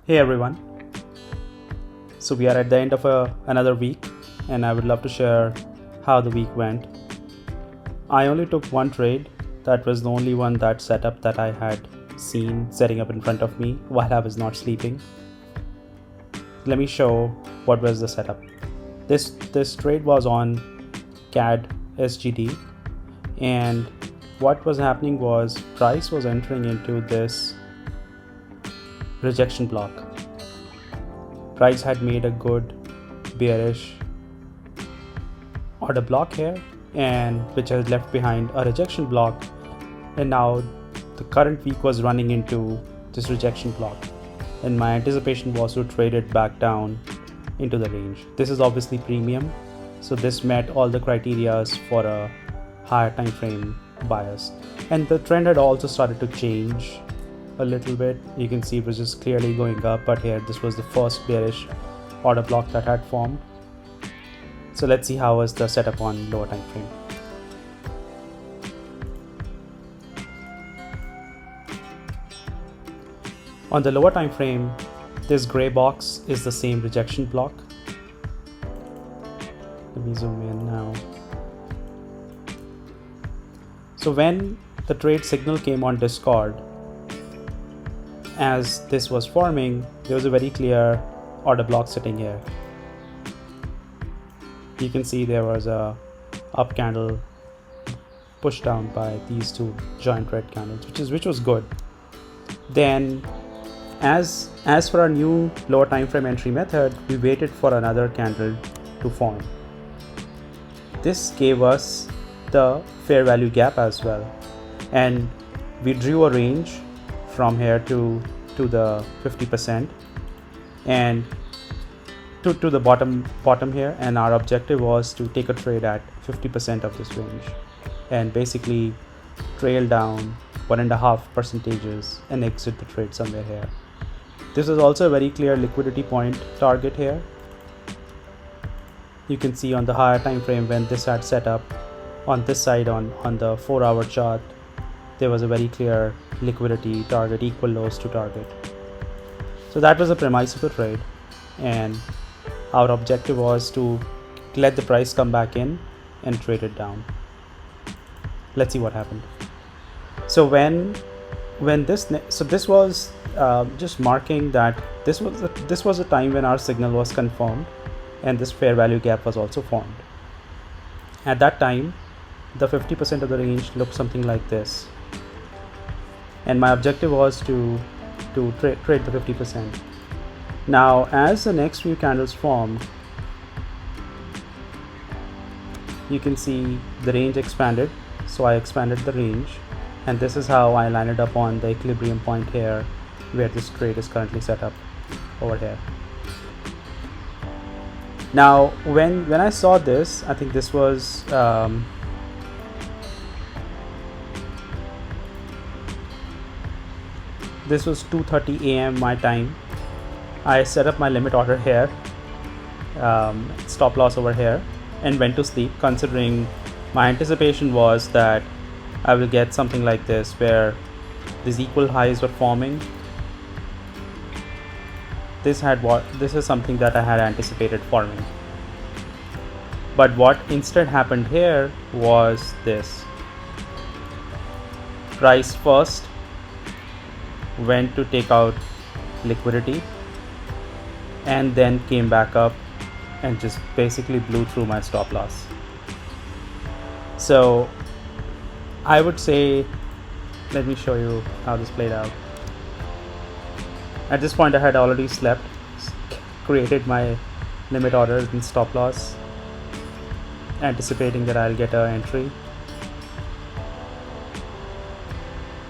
Hey everyone, so we are at the end of another week and I would love to share how the week went. I only took one trade. That was the only one that setup that I had seen setting up in front of me while I was not sleeping. Let me show what was the setup. This trade was on CAD SGD, and what was happening was price was entering into this rejection block. Price had made a good bearish order block here, and which has left behind a rejection block, and now the current week was running into this rejection block, and my anticipation was to trade it back down into the range. This is obviously premium, so this met all the criterias for a higher time frame bias, and the trend had also started to change a little bit. You can see it was just clearly going up, but here this was the first bearish order block that had formed. So let's see how was the setup on lower time frame. On the lower time frame, this gray box is the same rejection block. Let me zoom in now. So when the trade signal came on Discord, as this was forming, there was a very clear order block sitting here. You can see there was a up candle pushed down by these two giant red candles, which was good. Then as for our new lower time frame entry method, we waited for another candle to form. This gave us the fair value gap as well, and we drew a range from here to the 50% and to the bottom here, and our objective was to take a trade at 50% of this range and basically trail down 1.5 percentages and exit the trade somewhere here. This is also a very clear liquidity point target here. You can see on the higher time frame when this had set up on this side on the 4-hour chart, there was a very clear liquidity target, equal lows to target. So that was the premise of the trade, and our objective was to let the price come back in and trade it down. Let's see what happened. So this was just marking that this was a time when our signal was confirmed and this fair value gap was also formed. At that time, the 50% of the range looked something like this, and my objective was to trade the 50%. Now as the next few candles formed, you can see the range expanded, so I expanded the range, and this is how I landed up on the equilibrium point here where this trade is currently set up over here. Now when I saw this, I think this was this was 2:30 a.m. my time. I set up my limit order here, stop loss over here, and went to sleep, considering my anticipation was that I will get something like this where these equal highs were forming. This is something that I had anticipated forming. But what instead happened here was this. Price first went to take out liquidity and then came back up and just basically blew through my stop loss. So I would say, let me show you how this played out. At this point I had already slept, created my limit orders and stop loss, anticipating that I'll get an entry.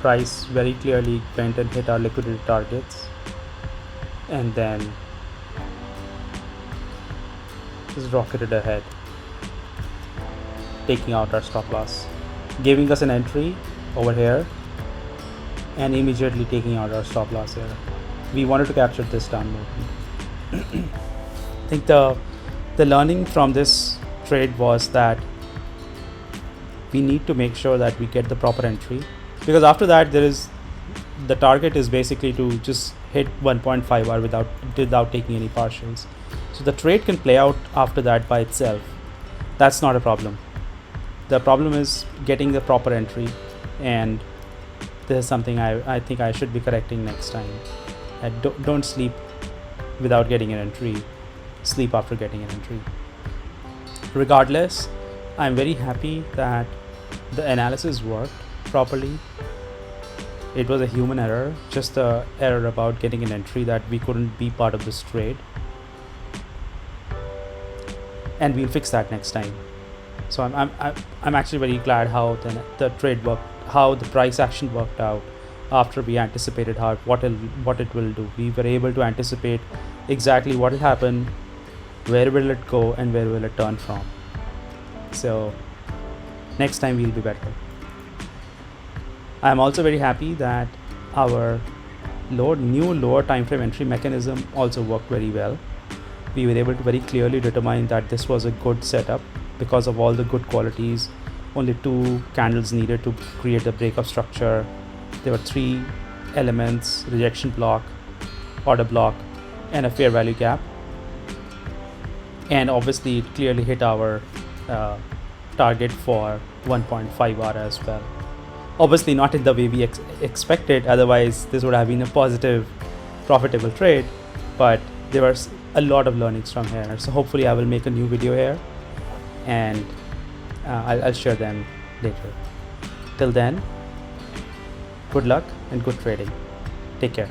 Price very clearly went and hit our liquidity targets, and then just rocketed ahead, taking out our stop loss, giving us an entry over here, and immediately taking out our stop loss here. We wanted to capture this down movement. I think the learning from this trade was that we need to make sure that we get the proper entry, because after that the target is basically to just hit 1.5 hour without taking any partials. So the trade can play out after that by itself. That's not a problem. The problem is getting the proper entry, and this is something I think I should be correcting next time. Don't sleep without getting an entry. Sleep after getting an entry. Regardless, I'm very happy that the analysis worked properly. It was a human error, just the error about getting an entry that we couldn't be part of this trade, and we'll fix that next time. So I'm actually very glad how the trade worked, how the price action worked out after we anticipated what it will do. We were able to anticipate exactly what will happen, where will it go, and where will it turn from. So next time we'll be better. I'm also very happy that our new lower time frame entry mechanism also worked very well. We were able to very clearly determine that this was a good setup because of all the good qualities. Only 2 candles needed to create the breakup structure. There were 3 elements: rejection block, order block, and a fair value gap. And obviously it clearly hit our target for 1.5 hour as well. Obviously not in the way we expected, otherwise this would have been a positive, profitable trade, but there was a lot of learnings from here. So hopefully I will make a new video here, and I'll share them later. Till then, good luck and good trading. Take care.